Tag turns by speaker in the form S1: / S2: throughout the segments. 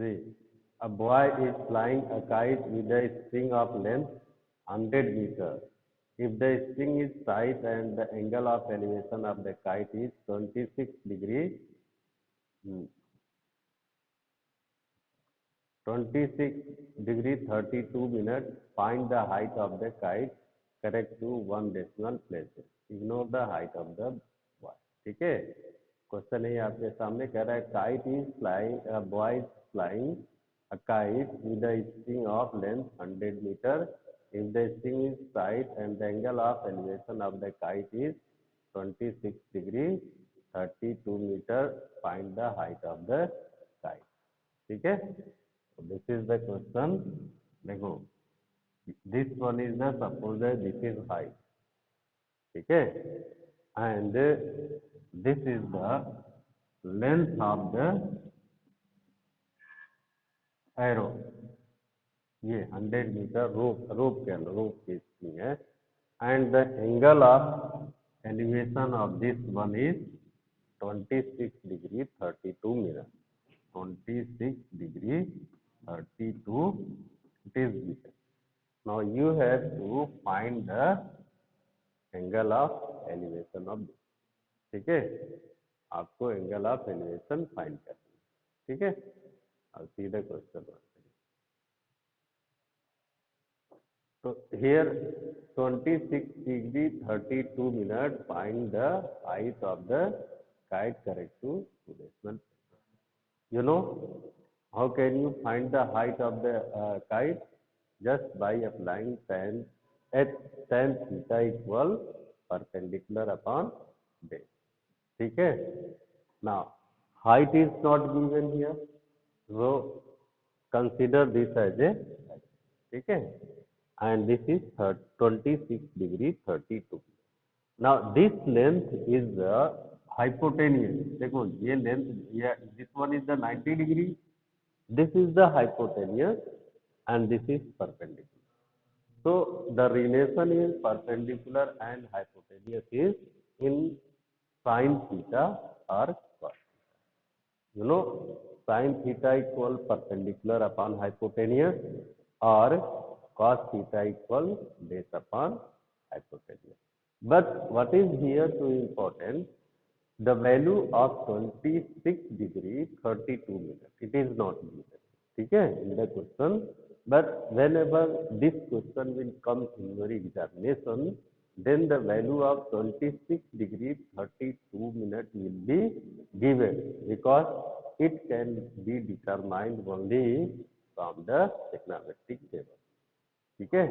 S1: See, a boy is flying a kite with a string of length 100 meters. If the string is tight and the angle of elevation of the kite is 26 degree, 26 degree 32 minutes, find the height of the kite correct to 1 decimal places. Ignore the height of the boy. ठीक है, question है आपके सामने, कह रहा है kite is flying, boy is flying a kite with a string of length 100 meter. If the string is tight and the angle of elevation of the kite is 26 degree 32 meter, find the height of the kite. ठीक है, this is the question. देखो, this one is the suppose this is height. ठीक है, and this is the length of the arrow, ये 100 metre rope की spring है, and the angle of elevation of this one is 26 degree 32 minute. 26 degree 32 it is given. Now you have to find the angle of elevation of this. ठीक है, आपको angle of elevation find करना है. ठीक है, I'll see the question. So here 26 degree 32 minutes, find the height of the kite correct to 2 decimal. You know how can you find the height of the kite? Just by applying tan theta equal perpendicular upon base. ठीक है, now height is not given here. So consider this as a, ठीक है, and this is 26 degree 32. Now this length is the hypotenuse. देखो ये length, ये this one is the 90 degree, this is the hypotenuse and this is perpendicular. So the relation is perpendicular and hypotenuse is in sin theta or cos theta. You know, sin theta equal perpendicular upon hypotenuse or cos theta equal base upon hypotenuse. But what is here too important, the value of 26 degree 32 minutes, it is not given. ठीक है, in the question, but whenever this question will come in your examination, then the value of 26 degree 32 minutes will be given, because it can be determined only from the trigonometric table. ठीक है,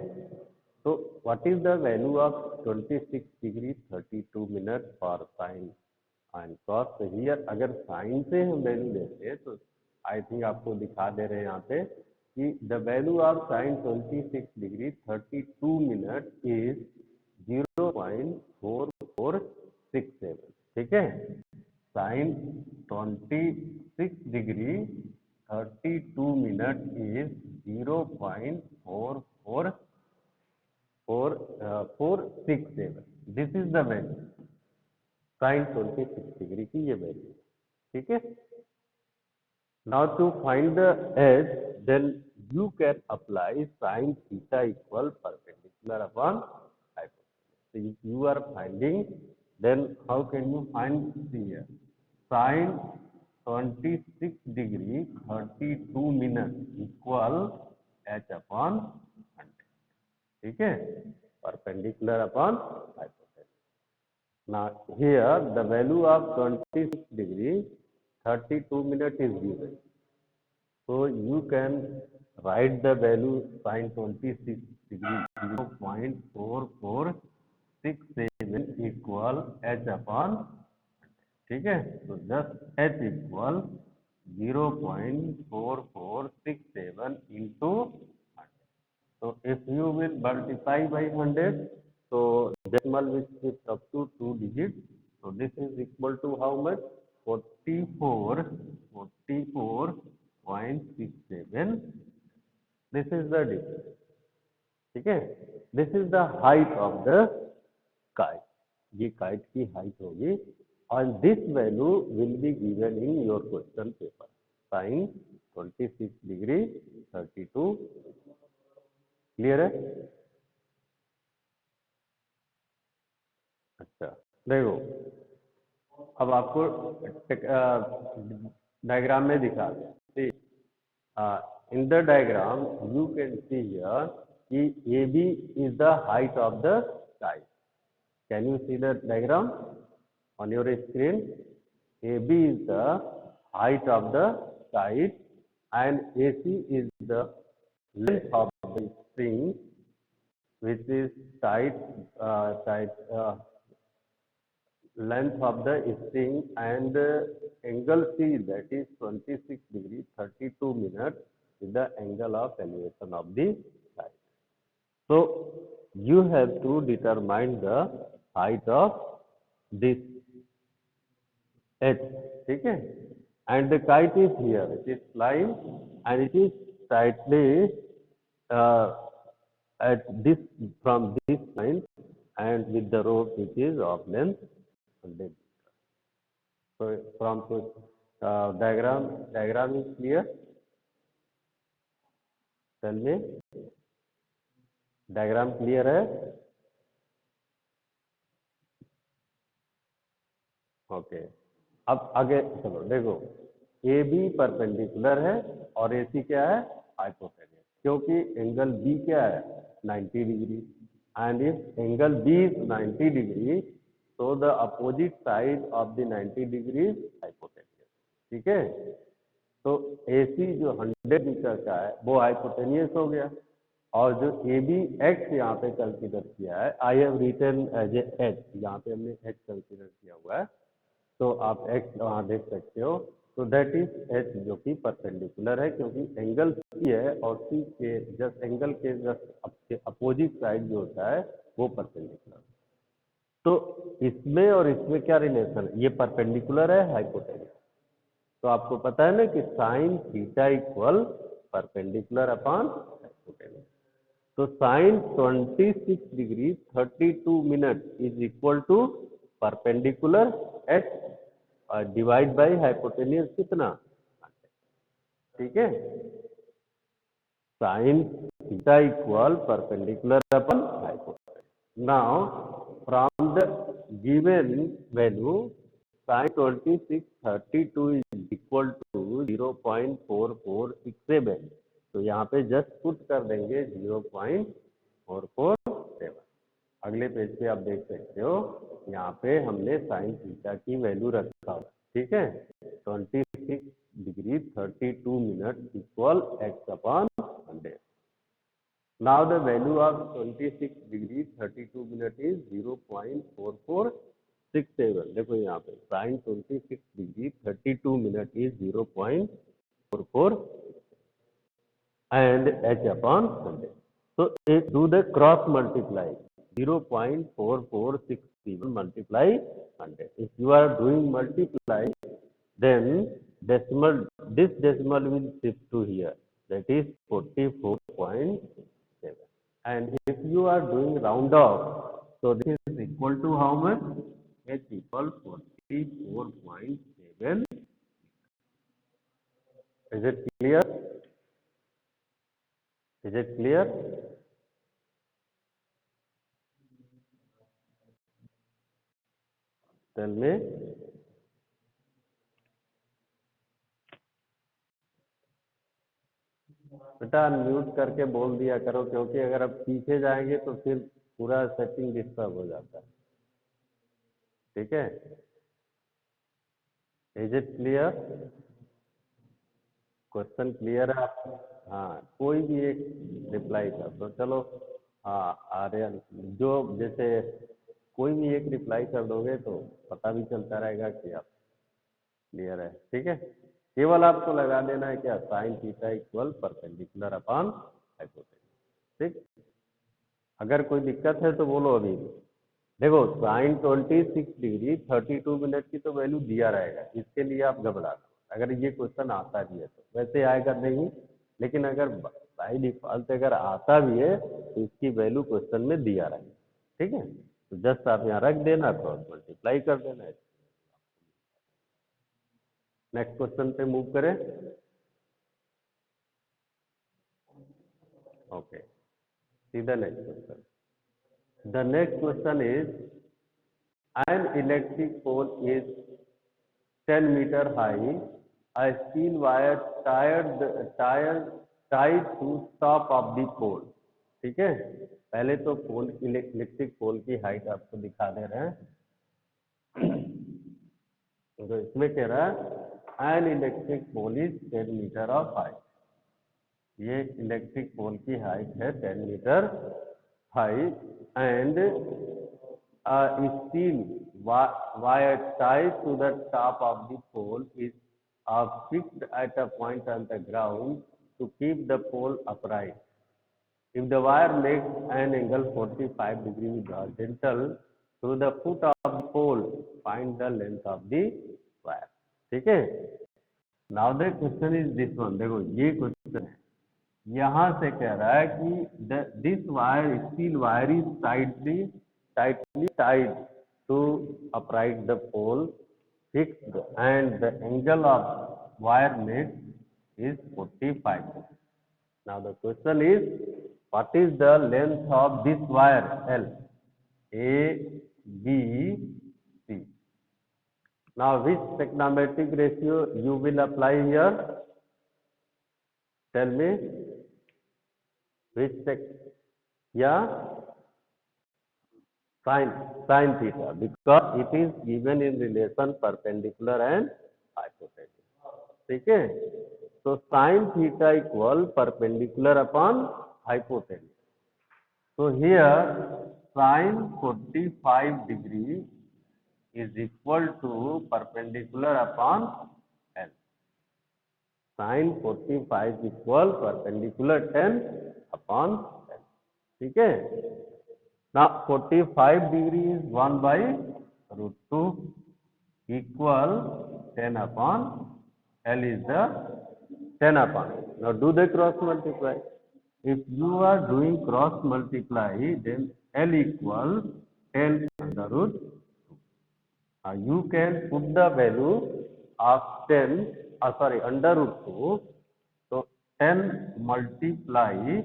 S1: so what is the value of 26 degree 32 minutes for sin and cos? Here अगर sin से हम value लेते हैं तो I think आपको दिखा दे रहे हैं यहाँ पे कि the value of sin 26 degree 32 minute is 0.4467. ठीक है, sin 26 degree 32 minute is 0.4467. This is the value sin 26 degree की, ये वैल्यू. ठीक है, now to find the edge, then you can apply sin theta equal perpendicular upon hypotenuse. So if you are finding, then how can you find here? Sin 26 degree 32 minutes equal h upon 100. ठीक है, perpendicular upon hypotenuse. Now here the value of 26 degree 32 minutes is given. So you can write the value sin 26 degree 0.4467 equal h upon 100. ठीक है, तो just h equal 0.4467 into 100. So if you will multiply by 100, so decimal which is up to 2 digits. So this is equal to how much? 44.67. This is the difference. ठीक है, this is the height of the kite. ये kite की height होगी, and this value will be given in your question paper. Sin 26°32। Clear है? अच्छा, देखो अब आपको डायग्राम में दिखा दें। In the diagram you can see here कि AB is the height of the kite. Can you see the diagram on your screen? AB is the height of the kite and AC is the length of the string which is length of the string, and angle C, that is 26°32' is the angle of elevation of the kite. So you have to determine the height of this H, ठीक है? And the kite is here, it is flying and it is tightly at this, from this point, and with the rope which is of length 100 meters. So from diagram is clear? Tell me, diagram clear है? Okay, अब आगे चलो, देखो AB perpendicular है और AC क्या है? Hypotenuse, क्योंकि एंगल B क्या है? 90 degree, and if angle B is 90 degree तो the opposite side of the 90 degree hypotenuse, ठीक है? तो AC जो 100 मीटर का है वो हाइपोटेन्यूस हो गया, और जो AB X यहाँ पे कंसीडर किया है, I have written as a H, यहाँ पे हमने H कंसीडर किया हुआ है, तो आप X वहाँ देख सकते हो, तो दैट इज H जो कि परपेंडिकुलर है, क्योंकि एंगल C है और C के जस्ट एंगल के जस्ट अपोजिट साइड जो होता है वो परपेंडिकुलर। तो इसमें और इसमें क्या रिलेशन है? ये परपेंडिकुलर है, हाइपोटेन्यूस, तो आपको पता है ना कि sine theta equal perpendicular upon hypotenuse. तो sine 26°32' is equal to perpendicular H divide by hypotenuse कितना? ठीक है, sine theta equal perpendicular upon hypotenuse. Now from the given value sine 2632 is equal to 0.4467, तो यहाँ पे जस्ट पुट कर देंगे 0.447। अगले पेज पे आप देख सकते हो, यहाँ पे हमने साइन थीटा की वैल्यू रखा हुआ, ठीक है? 26°32' equal X upon 100। Now the value of 26°32' is 0.4467। देखो यहाँ पे sign 26°32' is 0.44 and H upon 100. So do the cross multiply, 0.4467 multiply 100. If you are doing multiply, then this decimal will shift to here, that is 44.7. And if you are doing round off, so this is equal to how much? H equal 44.7. Is it clear? Is it clear? Tell me. बेटा unmute करके बोल दिया करो, क्योंकि अगर आप पीछे जाएंगे तो फिर पूरा सेटिंग डिस्टर्ब हो जाता है, ठीक है? Is it clear? Question clear है आप? हाँ, कोई भी एक रिप्लाई कर दो, चलो। हाँ, आर्यन, जो जैसे कोई भी एक रिप्लाई कर दोगे तो पता भी चलता रहेगा कि आप क्लियर है, ठीक है? केवल आपको लगा देना है क्या? Sign theta equal perpendicular upon hypotenuse, ठीक? अगर कोई दिक्कत है तो बोलो अभी। देखो साइन 26°32' की तो वैल्यू दिया रहेगा, इसके लिए आप घबराना, अगर ये क्वेश्चन आता भी है तो वैसे आएगा नहीं, लेकिन अगर बाई डिफॉल्ट अगर आता भी है तो इसकी वैल्यू क्वेश्चन में दिया रहेगा, ठीक है? तो जस्ट आप यहाँ रख देना, क्रॉस मल्टीप्लाई कर देना है। नेक्स्ट क्वेश्चन पे मूव करें। Okay. See the next question. The next question is, an electric pole is 10-meter high. A steel wire tied to top of the pole. ठीक है, पहले तो पोल इलेक्ट्रिक पोल की हाइट आपको दिखा दे रहे हैं। तो इसमें कह रहा है an electric pole is 10 metre of height. ये इलेक्ट्रिक पोल की हाइट है 10 metre high and steel wire tied to the top of the pole is fixed at a point on the ground to keep the pole upright. If the wire makes an angle 45 degrees horizontal to the foot of the pole, find the length of the wire. ठीक है, now the question is this one. देखो ये question है, यहाँ से कह रहा है कि this wire, steel wire is tightly tied to upright the pole fixed and the angle of wire made is 45. Now the question is, what is the length of this wire L? A, B, C. Now which trigonometric ratio you will apply here? Tell me. Which sin theta, because it is given in relation perpendicular and hypotenuse. ठीक है, तो sin theta equal perpendicular upon hypotenuse. So here sin 45 degree is equal to perpendicular upon L. Sin 45 equal perpendicular 10 upon L. ठीक है, now 45 degree is 1 by root 2 equal 10 upon L is the 10 upon. Now do the cross multiply. If you are doing cross multiply, then L equal 10 under root 2. You can put the value of 10, under root 2. So 10 multiply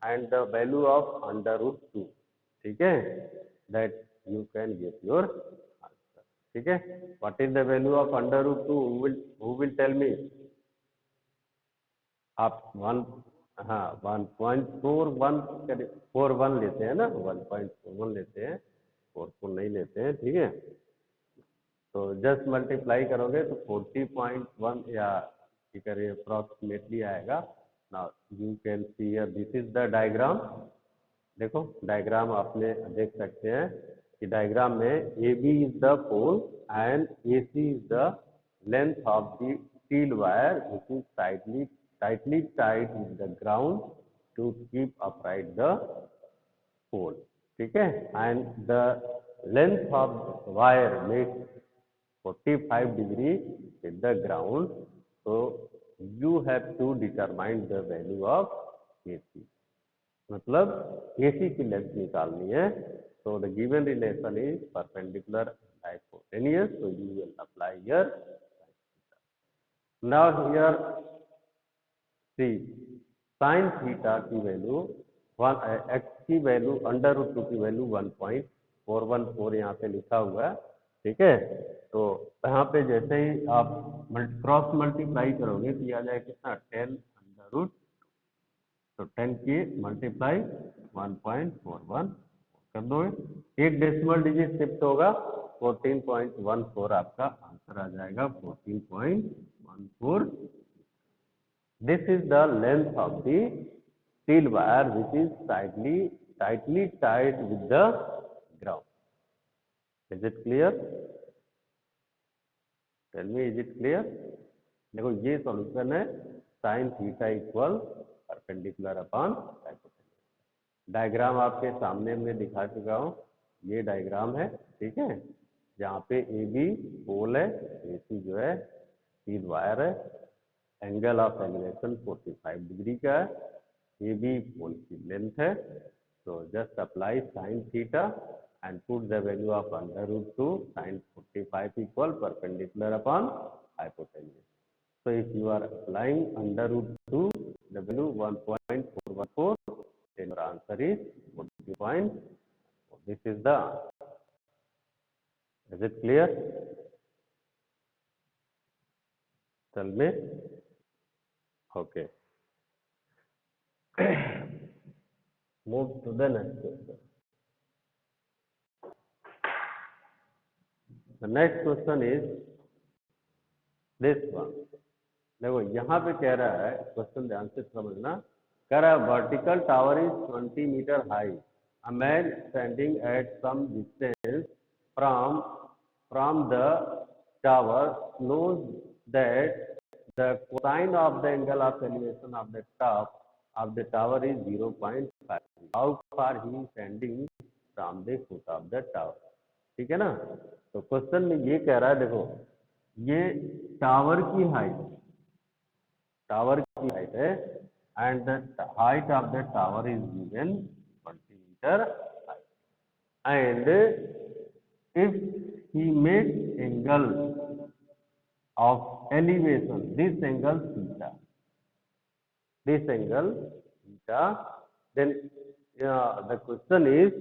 S1: and the value of under root 2. ठीक है, that you can get your answer. ठीक है, what is the value of under root 2? Who will tell me? आप 1.41 लेते हैं ना, 1.41 लेते हैं, 44 नहीं लेते हैं। ठीक है, तो जस्ट मल्टीप्लाई करोगे तो 40.1 या करिए अप्रोक्सीमेटली आएगा। Now you can see here, this is the diagram. देखो डायग्राम आपने देख सकते हैं कि डायग्राम में A B is the pole and A C is the length of the steel wire which is tightly tied with the ground to keep upright the pole. ठीक है, and the length of wire makes 45 degree with the ground. So you have to determine the value of AC. मतलब AC की length निकालनी है। So the given relation is perpendicular and hypotenuse. So you will apply here. Now here see, sin theta की value x की value under root 2 की value 1.414 यहाँ पे लिखा हुआ है। ठीक है, तो यहाँ पे जैसे ही आप क्रॉस मल्टीप्लाई करोगे तो यह आ जाएगा कितना, 10 अंडर रूट, तो 10 की मल्टीप्लाई 1.41 कर दो, एक डेसिमल डिजिट शिफ्ट होगा, 14.14 आपका आंसर आ जाएगा, 14.14। This is the length of the steel wire which is tightly tied with the ground. Is it clear? Tell me, is it clear? देखो ये सॉल्यूशन है sin theta equal perpendicular upon hypotenuse. Diagram आपके सामने में दिखा चुका हूँ, ये डायग्राम है। ठीक है, जहाँ पे ए बी पोल है, ए सी जो है स्टील वायर है, एंगल ऑफ एलिवेशन 45 डिग्री का है, ए बी पोल की लेंथ है। तो just apply sine theta and put the value of under root 2 sine 45 equal perpendicular upon hypotenuse. So if you are applying under root 2, the value 1.41 0.14, then your answer is 40.4. This is the answer. Is it clear? Tell me. Okay. Move to the next question. The next question is this one. देखो यहाँ पे कह रहा है, question ध्यान से समझना, कह रहा है vertical tower is 20 metre high. A man standing at some distance from the tower knows that the cosine of the angle of elevation of the top of the tower is 0.5. How far he is standing from the foot of the tower? ठीक है ना. तो question में ये कह रहा है, देखो ये टावर की हाइट है and the height of the tower is given 20 meter high, and if he makes angle of elevation, this angle theta, then the question is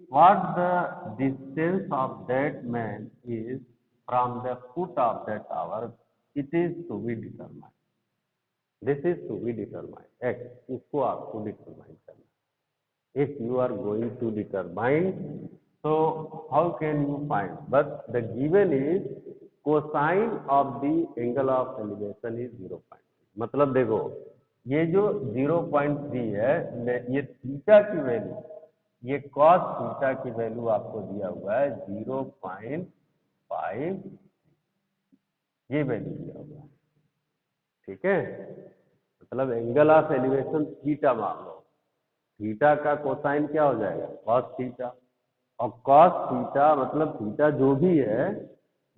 S1: what the distance of that man is from the foot of the tower. It is to be determined. This is to be determined. X, इसको आपको determine करना. If you are going to determine, so how can you find? But the given is cosine of the angle of elevation is 0.3. मतलब देखो ये जो 0.3 है, ये theta की वैल्यू, ये cos थीटा की वैल्यू आपको दिया हुआ है 0.5, ये वैल्यू दिया हुआ है. ठीक है, मतलब एंगल ऑफ एलिवेशन थीटा मान लो, थीटा का कोसाइन क्या हो जाएगा cos थीटा, और cos थीटा मतलब थीटा जो भी है,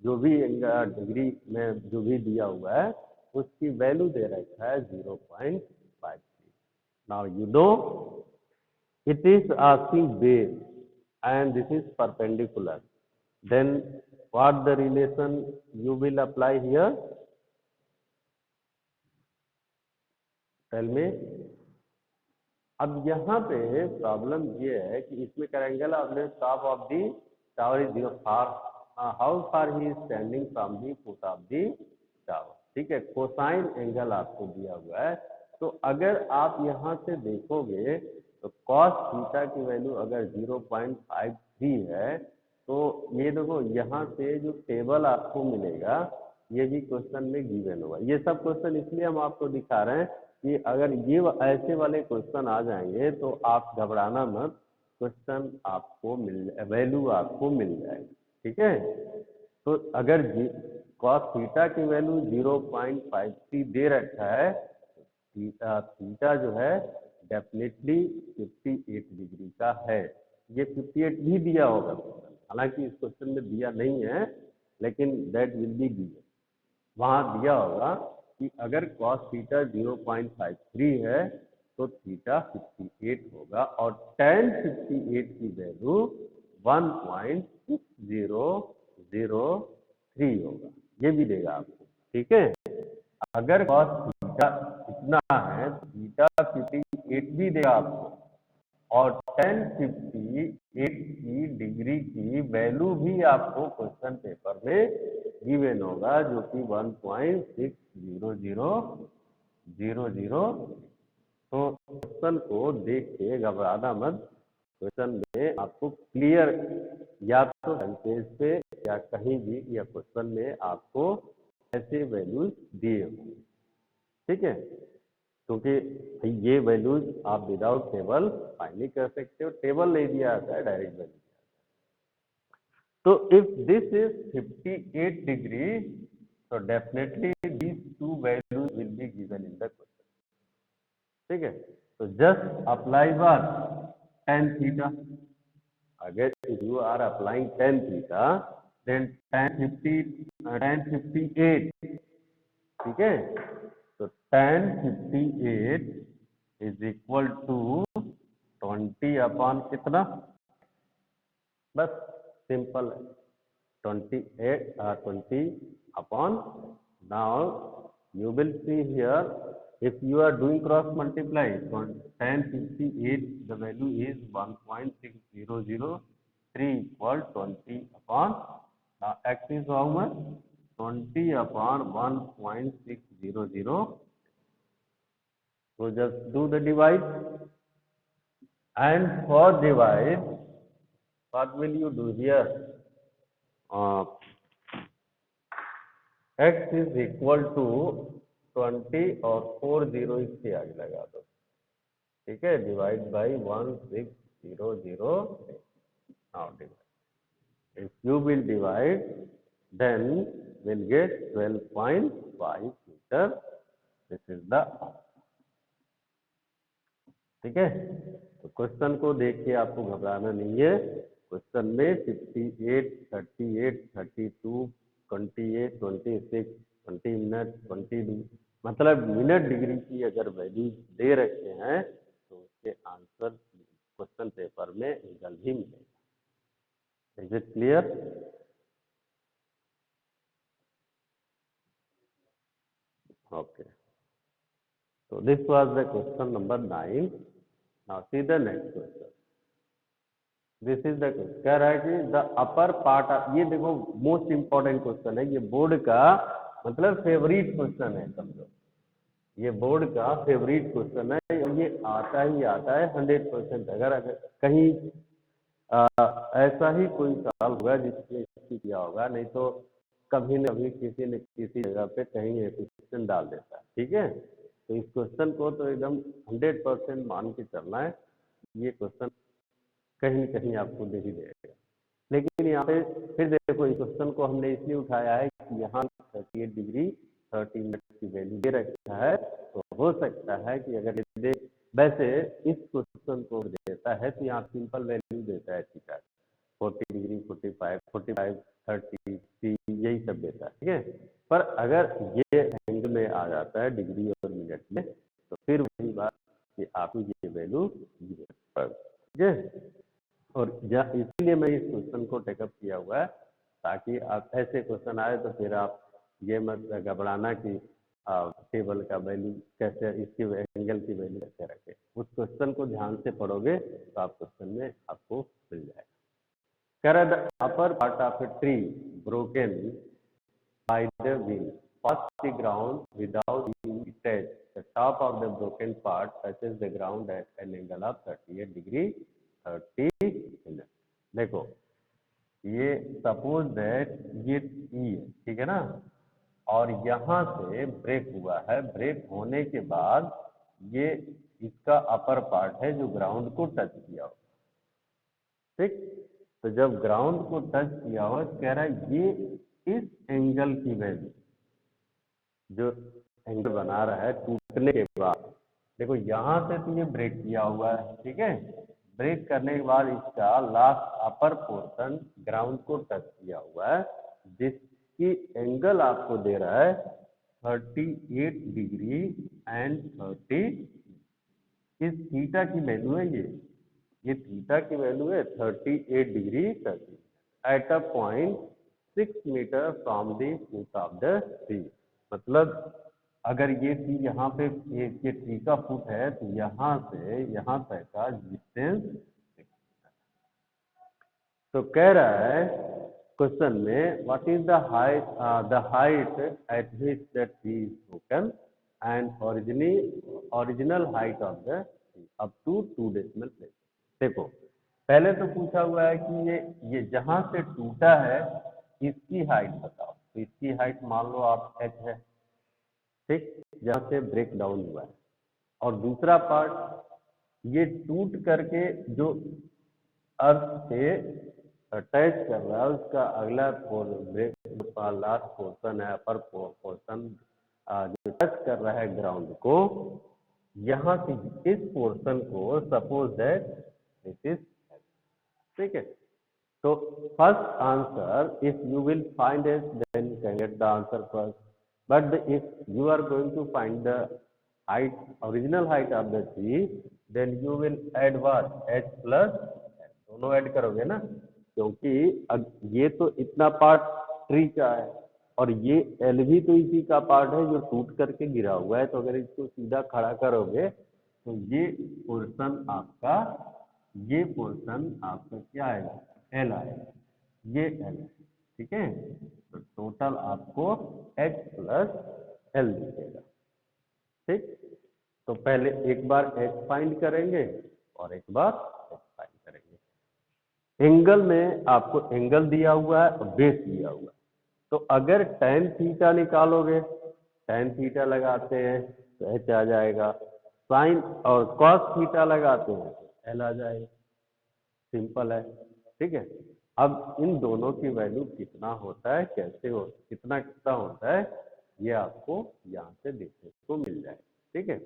S1: जो भी डिग्री में जो भी दिया हुआ है उसकी वैल्यू दे रखा है 0.53. Now you know it is asking base and this is perpendicular, then what the relation you will apply here? Tell me. अब यहाँ पे प्रॉब्लम ये है कि इसमें करेंगल of the top of the tower is 0 far, how far he is standing from the foot of the tower. ठीक है, कोसाइन एंगल आपको दिया हुआ है. तो अगर आप यहाँ से देखोगे तो cos थीटा की वैल्यू अगर 0.53 है, तो ये देखो यहाँ से जो टेबल आपको मिलेगा ये भी क्वेश्चन में गिवन होगा. ये सब क्वेश्चन इसलिए हम आपको दिखा रहे हैं कि अगर ये ऐसे वाले क्वेश्चन आ जाएंगे तो आप घबराना मत, क्वेश्चन आपको वैल्यू आपको मिल जाएगी. ठीक है, तो अगर cos थीटा की वैल्यू 0.53 दे रखा है, थीटा जो है डेफिनेटली 58 डिग्री का है. ये 58 भी दिया होगा, हालांकि इस क्वेश्चन में दिया नहीं है, लेकिन दैट विल बी गिवन. वहां दिया होगा कि अगर cos थीटा 0.53 है तो थीटा 58 होगा और tan 58 की वैल्यू 1.6003 होगा. ये भी देगा आपको. ठीक है, अगर cos थीटा इतना है तो थीटा 58 भी देगा आपको, और tan 58 की डिग्री की वैल्यू भी आपको क्वेश्चन पेपर में गिवन होगा, जो कि 1.6000. तो क्वेश्चन को देख के घबराना मत, क्वेश्चन में आपको क्लियर या तो सेंटेंस पे या कहीं भी या क्वेश्चन में आपको ऐसे वैल्यूज दिए होंगे. ठीक है, क्योंकि ये वैल्यूज आप विदाउट टेबल फाइंड नहीं कर सकते हो, टेबल नहीं दिया जाता है, डायरेक्ट वैल्यू. तो if this is 58 degree, so definitely these two values will be given in the question. ठीक है, तो just apply what? Tan theta. अगर if you are applying tan theta, then tan 58. ठीक है, तो tan 58 is equal to 20 upon कितना, बस simple है, 20 upon. Now you will see here if you are doing cross multiply, so 1058, the value is 1.6003 equal 20 upon, now x is how much? 20 upon 1.600. So just do the divide, and for divide, what will you do here? x is equal to 20 और 40 इसके आगे लगा दो, ठीक है, divide by 1600. Now divide. If you will divide, then we'll get 12.5 meter. This is the answer. ठीक है, तो क्वेश्चन को देख के आपको घबराना नहीं है. क्वेश्चन में 68, 38, 32, 28, 26, 20 मिनट, 22, मतलब मिनट डिग्री की अगर वैल्यू दे रखे हैं तो उसके आंसर क्वेश्चन पेपर में एंगल ही मिलेगा. Is it clear? Okay, so this was the question number 9. Now see the next question. This is the question. कह रहा है कि the upper part of, ये देखो मोस्ट इंपॉर्टेंट क्वेश्चन है, ये बोर्ड का मतलब फेवरेट क्वेश्चन है, समझो ये बोर्ड का फेवरेट क्वेश्चन है, और ये आता ही आता है 100%. अगर कहीं ऐसा ही कोई सवाल होगा जिसने इसकी किया होगा, नहीं तो कभी न कभी किसी न किसी जगह पे कहीं ये क्वेश्चन डाल देता है. ठीक है, तो इस क्वेश्चन को तो एकदम 100% मान के चलना है. ये क्वेश्चन कहीं कहीं आपको दे ही देगा. लेकिन यहाँ पे फिर देखो, इस क्वेश्चन को हमने इसलिए उठाया है कि यहाँ 38 डिग्री 30 मिनट की वैल्यू दे रखा है, तो हो सकता है कि अगर दे, वैसे इस क्वेश्चन को देता है तो यहाँ सिंपल वैल्यू देता है थीटा, 40 डिग्री, 45, 45, 30, यही सब देता है. ठीक है, पर अगर ये एंगल में आ जाता है डिग्री और मिनट में, तो फिर वही बात कि आपको ये वैल्यू ठीक है. और इसीलिए मैं इस क्वेश्चन को टेकअप किया हुआ है, ताकि आप ऐसे क्वेश्चन आए तो फिर आप ये मत घबराना कि टेबल का वैल्यू कैसे, इसकी एंगल की वैल्यू कैसे रखें. उस क्वेश्चन को ध्यान से पढ़ोगे तो आप क्वेश्चन में आपको मिल जाएगा. कह रहा है the upper part of a tree broken by the wind pass the ground without being touched. The top of the broken part touches the ground eight an angle of 38 degree 30 minute. देखो ये suppose that ये ई है, ठीक है ना, और यहाँ से ब्रेक हुआ है. ब्रेक होने के बाद ये इसका अपर पार्ट है जो ग्राउंड को टच किया हो. ठीक, तो जब ग्राउंड को टच किया हो, कह रहा है ये इस एंगल की वैल्यू, जो एंगल बना रहा है टूटने के बाद, देखो यहाँ से तो ये ब्रेक किया हुआ है. ठीक है, ब्रेक करने के बाद इसका लास्ट अपर पोर्शन ग्राउंड को टच किया हुआ है, जिसकी एंगल आपको दे रहा है 38 डिग्री एंड 30. इस थीटा की वैल्यू है ये थीटा की वैल्यू है 38 degree 30 at a point 6 metre from the foot of the tree. मतलब अगर ये ट्री यहाँ पे ये ट्री का फुट है, तो यहाँ से यहाँ तक का डिस्टेंस. तो कह रहा है क्वेश्चन में what is the height at which the tree is broken and original height of the tree up to 2 decimal place. देखो पहले तो पूछा हुआ है कि ये जहां से टूटा है इसकी हाइट बताओ. तो इसकी हाइट मान लो आप h है, ठीक, जहां से ब्रेक डाउन हुआ है. और दूसरा पार्ट ये टूट करके जो अर्थ से अटैच कर रहा है, उसका अगला ब्रेक लास्ट पोर्शन है, अपर पोर्शन जो टच कर रहा है ग्राउंड को, यहाँ से इस पोर्शन को सपोज दैट दिस इज. ठीक है, तो first answer if you will find it then you can get the answer first. But if you are going to find the height, original height of the tree, then you will add what? H plus N. दोनों add करोगे ना, क्योंकि अब ये तो इतना part tree का है, और ये एल भी तो इसी का पार्ट है जो टूट करके गिरा हुआ है। तो अगर इसको सीधा खड़ा करोगे तो ये पोर्शन आपका क्या आएगा, एल आएगा, ये एल है, ठीक है। तो टोटल आपको एच प्लस एल दिखेगा, ठीक। तो पहले एक बार एच फाइंड करेंगे और एक बार एच फाइंड करेंगे। एंगल में आपको एंगल दिया हुआ है और बेस दिया हुआ है। तो अगर tan थीटा निकालोगे, tan थीटा लगाते हैं तो एच आ जाएगा, साइन और cos थीटा लगाते हैं तो एल आ जाएगा, सिंपल है, ठीक है। अब इन दोनों की वैल्यू कितना होता है, कैसे हो, कितना कितना होता है, ये आपको यहाँ से देखने को मिल जाए, ठीक है।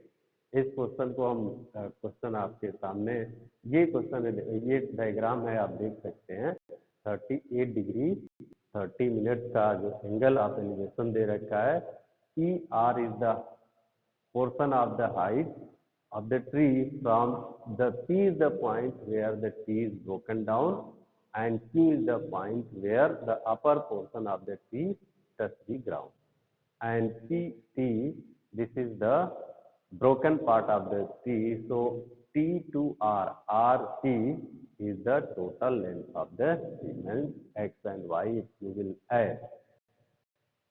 S1: इस क्वेश्चन को हम क्वेश्चन आपके सामने, ये क्वेश्चन, ये डायग्राम है, आप देख सकते हैं 38 डिग्री 30 मिनट का जो एंगल आप एलिवेशन दे रखा है। E R is the portion of the height of the tree from the P is the point where the tree is broken down and Q is the point where the upper portion of the tree touch the ground. And T, this is the broken part of the tree. So T to RT is the total length of the tree, and X and Y if you will add.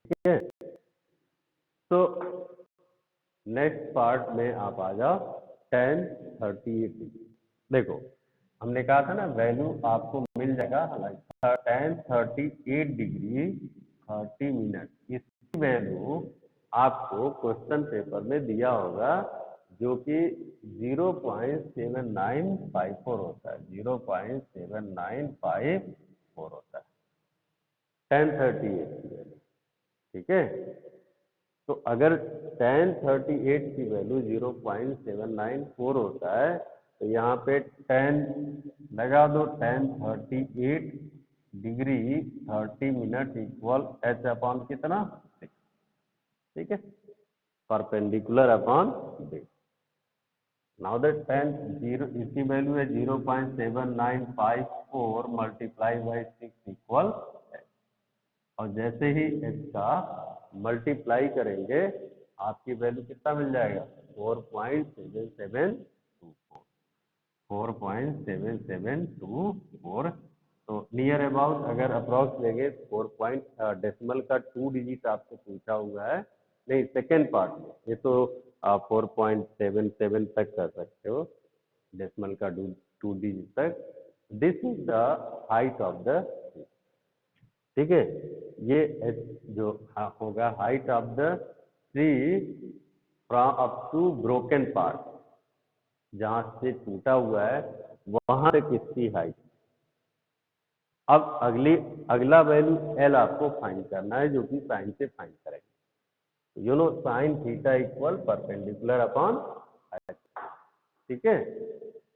S1: Okay. So next part में आप आ जाओ tan 38 degree. देखो हमने कहा था ना value आपको मिल जाएगा, हालांकि tan 38 डिग्री 30 मिनट, इसकी वैल्यू आपको क्वेश्चन पेपर में दिया होगा जो कि 0.7954 होता है, 0.7954 होता है tan 38 की वैल्यू, ठीक है। तो अगर tan 38 की वैल्यू 0.794 होता है तो यहाँ पे tan लगा दो, tan 38 degree 30 minute equal H upon कितना, 6, ठीक है, perpendicular upon base. Now that tan 0 इसकी वैल्यू है 0.7954 मल्टीप्लाई बाई 6 इक्वल एच, और जैसे ही एच का मल्टीप्लाई करेंगे आपकी वैल्यू कितना मिल जाएगा, 4.7724। तो नियर अबाउट अगर अप्रॉक्स लेंगे 4 डेसिमल का 2 डिजिट आपको पूछा हुआ है, नहीं सेकेंड पार्ट में, ये तो आप 4.77 तक कर सकते हो, डेसिमल का 2 डिजिट तक। This is the height of the, ठीक है, ये जो होगा height of the tree from up to broken part, जहां से टूटा हुआ है वहां तक इसकी हाइट। अब अगला वैल्यू एल आपको फाइंड करना है, जो कि साइन से फाइंड करेंगे। You know sign theta equal perpendicular upon, ठीक है।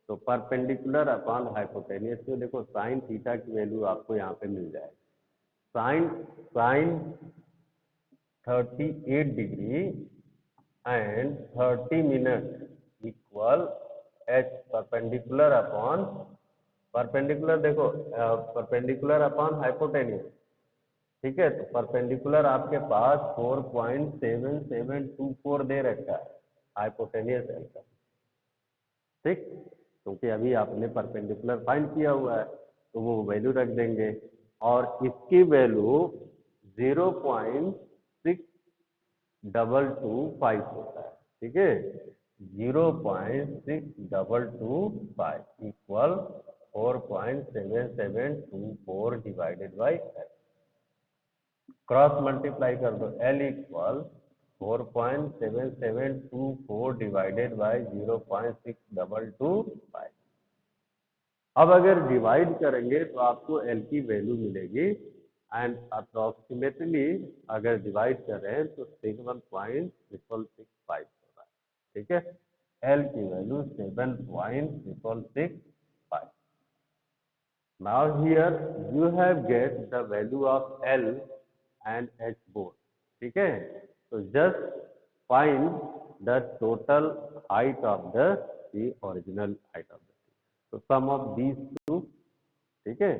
S1: तो परपेंडिकुलर अपॉन हाइपोटेनियस में देखो साइन थीटा की वैल्यू आपको यहाँ पे मिल जाएगी, sine 38 degree and 30 minute equal H perpendicular upon, perpendicular देखो परपेंडिकुलर अपॉन हाइपोटेनियस, ठीक है। तो परपेंडिकुलर आपके पास 4.7724 दे रखा है हाइपोटेनियस एल का, ठीक, क्योंकि अभी आपने परपेंडिकुलर फाइंड किया हुआ है तो वो वैल्यू रख देंगे, और इसकी वैल्यू 0.6225 होता है, ठीक है, 0.6225 equal 4.7724 divided by L. Cross multiply कर दो, एल इक्वल 4.7724 डिवाइडेड बाई 0.6225। अब अगर डिवाइड करेंगे तो आपको एल की वैल्यू मिलेगी, एंड अप्रोक्सीमेटली अगर डिवाइड कर रहे हैं तो 7.665 होगा, ठीक है। एल की value 7.665। Now here you have get the value of L and H both, ठीक है। तो just find the total height of the original height of the, so sum of these two ठीक है,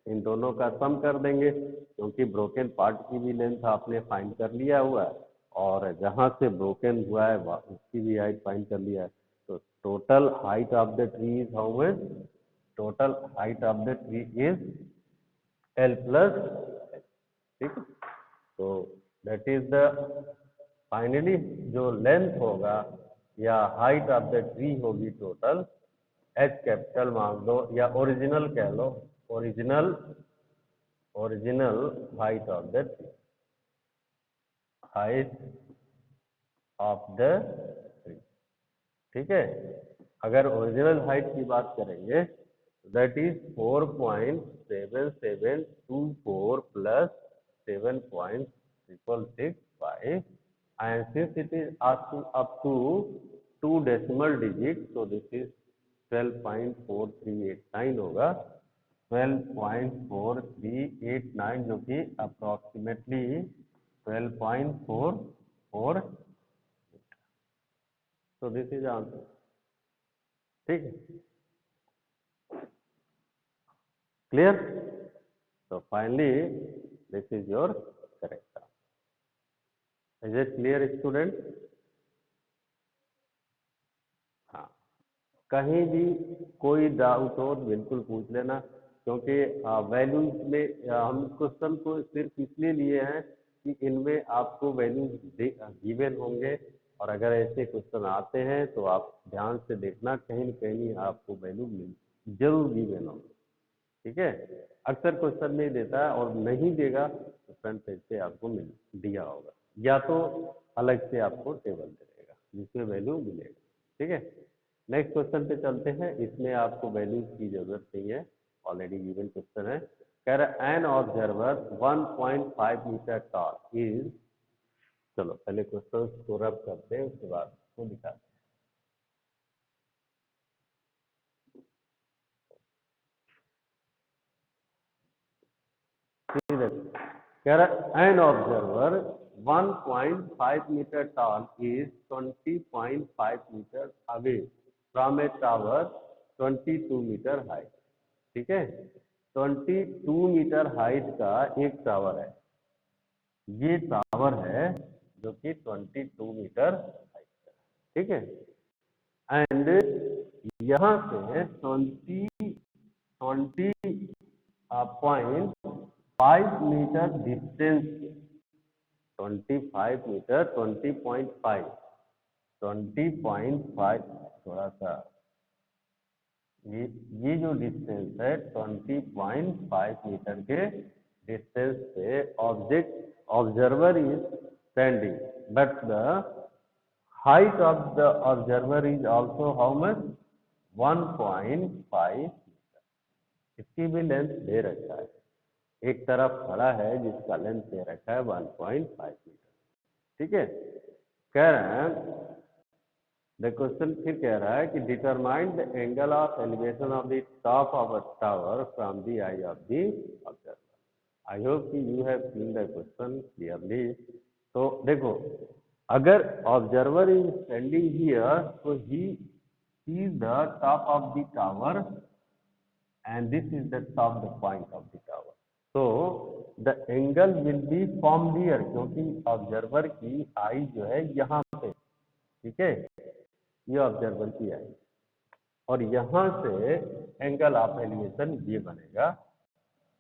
S1: इन दोनों का सम कर देंगे क्योंकि ब्रोकन पार्ट की भी लेंथ आपने फाइंड कर लिया हुआ है और जहाँ से ब्रोकन हुआ है उसकी भी हाइट फाइंड कर लिया है। तो total height of the tree is how much? Total height of the tree is L plus, ठीक है। तो दैट इज द फाइनली जो लेंथ होगा या हाइट ऑफ द ट्री होगी टोटल, H कैपिटल मान लो या ओरिजिनल कह लो, original height of the tree, height of the tree, ठीक है। अगर ओरिजिनल हाइट की बात करेंगे that is 4.7724 plus 7.665 and since it is up to 2 decimal digit so this is 12.4389 होगा, 12.4389 जो कि approximately 12.44, so this is answer, ठीक है, clear? So finally this is your correct answer. Is it clear student? हाँ, कहीं भी कोई doubt हो तो बिल्कुल पूछ लेना क्योंकि वैल्यूज में हम क्वेश्चन को सिर्फ इसलिए लिए हैं कि इनमें आपको वैल्यूज गिवन होंगे और अगर ऐसे क्वेश्चन आते हैं तो आप ध्यान से देखना कहीं न कहीं आपको वैल्यू जरूर गिवन होंगे, ठीक है। अक्सर क्वेश्चन नहीं देता है और नहीं देगा तो फ्रंट पेज पे आपको दिया होगा या तो अलग से आपको टेबल दे देगा जिसमें वैल्यू मिलेगा, ठीक है। नेक्स्ट क्वेश्चन पे चलते हैं, इसमें आपको वैल्यूज की जरूरत नहीं है, ऑलरेडी गिवन क्वेश्चन है। कह रहा an observer 1.5 metre tall is, चलो पहले क्वेश्चन को रब करते हैं उसके बाद उसको दिखाते हैं। कह रहा an observer 1.5 metre tall is 20.5 metre away from a tower 22 metre height, ठीक है। 22 मीटर हाइट का एक टावर है, ये टावर है जो कि 22 मीटर हाइट का, ठीक है। एंड यहाँ से 20.5 मीटर डिस्टेंस, 25 मीटर 20.5 थोड़ा सा ये जो डिस्टेंस है 20.5 मीटर के डिस्टेंस पे observer is standing but the height of the observer is also how much? 1.5 metre. इसकी भी लेंथ दे रखा है, एक तरफ खड़ा है जिसका लेंथ दे रखा है 1.5 मीटर, ठीक है। कह रहे हैं द क्वेश्चन फिर कह रहा है कि determine the angle of elevation of the top of a tower from the eye of the observer. I hope कि you have seen the question clearly. तो देखो अगर ऑब्जर्वर इज स्टैंडिंग हियर तो he sees the top of the tower and this is the top the point of the tower, so the angle will be formed here क्योंकि observer की eye जो है यहाँ पे, ठीक है, ये ऑब्जर्वर की आई और यहाँ से एंगल ऑफ एलिवेशन ये बनेगा,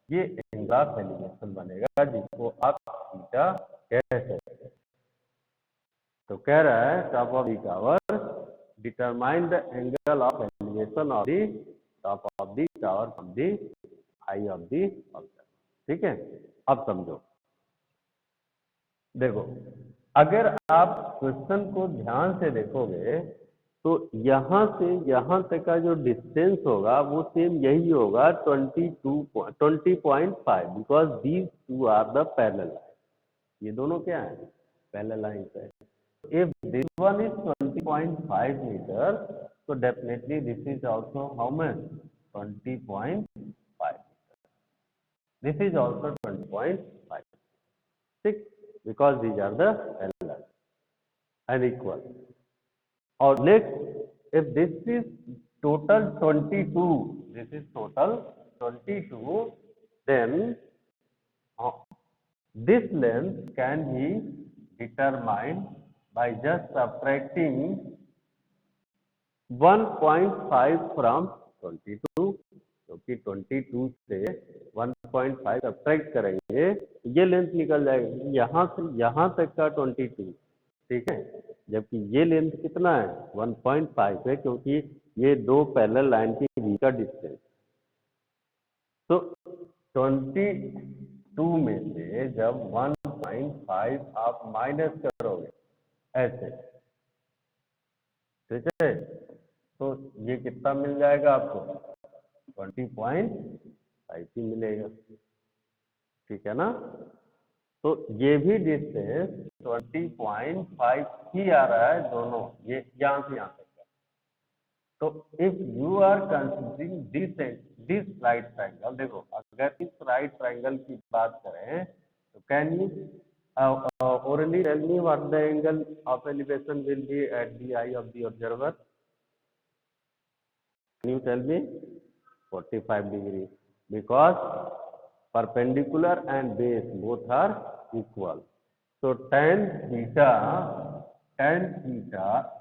S1: ये एंगल ऑफ एलिवेशन बनेगा जिसको आप थीटा कह सकते हैं। तो कह रहा है top of the tower determine the angle of elevation of the top of the tower from the eye of the observer, ठीक है। अब समझो, देखो अगर आप क्वेश्चन को ध्यान से देखोगे तो यहाँ से यहाँ तक का जो डिस्टेंस होगा वो सेम यही होगा 20.5 because these two are the parallel line, ये दोनों क्या है? पैरेलल लाइन है। If this one is 20.5 metre so definitely this is also how much? 20.5. This is also 20.5. 6 because these are the parallel and equal. Or next, if this is total 22, this is total 22, then this length can be determined by just subtracting 1.5 from 22, क्योंकि 22 से 1.5 subtract करेंगे ये length निकल जाएगी, यहाँ से यहाँ तक का 22, ठीक है, जबकि ये लेंथ कितना है 1.5 है, क्योंकि ये दो पैरेलल लाइन के बीच का डिस्टेंस। तो 22 में से जब 1.5 आप माइनस करोगे ऐसे, ठीक है, तो ये कितना मिल जाएगा आपको 20.5 ही मिलेगा, ठीक है ना। तो ये भी डिस्टेंस 20.5 ही आ रहा है दोनों, ये यहाँ से यहाँ तक का। तो if you are considering this right triangle, देखो अगर इस राइट ट्रायंगल की बात करें तो can you orally tell me what the angle of elevation will be at the eye of the observer? Can you tell me? 45 degree, because perpendicular and base both are equal. So tan theta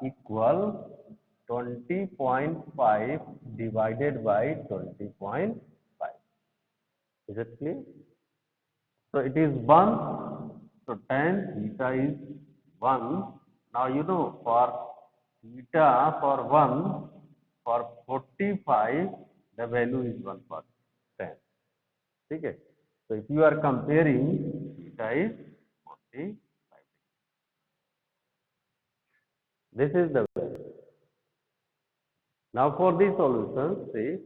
S1: equal 20.5 divided by 20.5. Is it clear? So it is 1. So tan theta is 1. Now you know for theta for 1, for 45 the value is 1 for 10. Okay. So if you are comparing, theta is 45. This is the value. Now for the solution, see,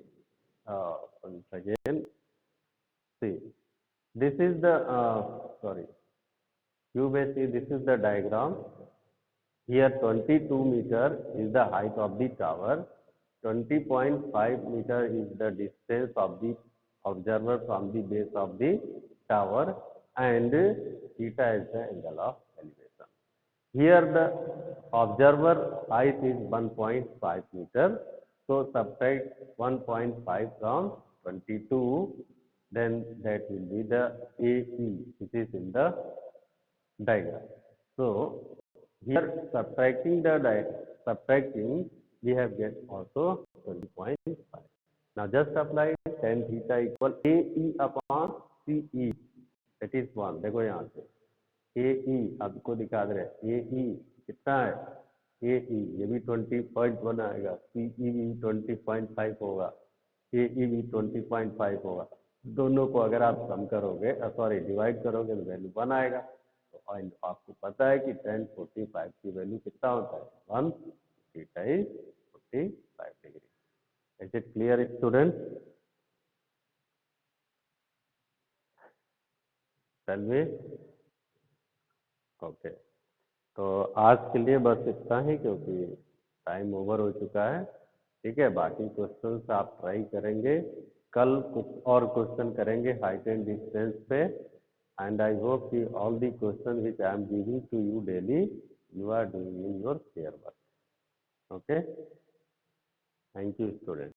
S1: once again, see, this is the, you may see this is the diagram. Here 22 meter is the height of the tower, 20.5 meter is the distance of the observer from the base of the tower, and theta is the angle of elevation. Here the observer height is 1.5 meter, so subtract 1.5 from 22, then that will be the AE, which is in the diagram. So here subtracting we have get also 20.5. Now just apply tan theta equal AE upon CE, that is 1. देखो यहाँ से AE आपको दिखा दे रहे, AE कितना है, AE ये भी 20.1 आएगा, CE भी 20.5 होगा, AE भी 20.5 होगा। दोनों को अगर आप सम करोगे, डिवाइड करोगे तो वैल्यू 1 आएगा। तो आपको पता है कि tan 45 की वैल्यू कितना होता है 1, theta is 45 degree. Is it clear student? Tell me. Okay, तो आज के लिए बस इतना ही, क्योंकि टाइम ओवर हो चुका है, ठीक है। बाकी क्वेश्चंस आप ट्राई करेंगे, कल कुछ और क्वेश्चन करेंगे हाइट एंड डिस्टेंस पे, and I hope कि all the questions which I am giving to you daily, you are doing in your fair work. Okay? Thank you, students.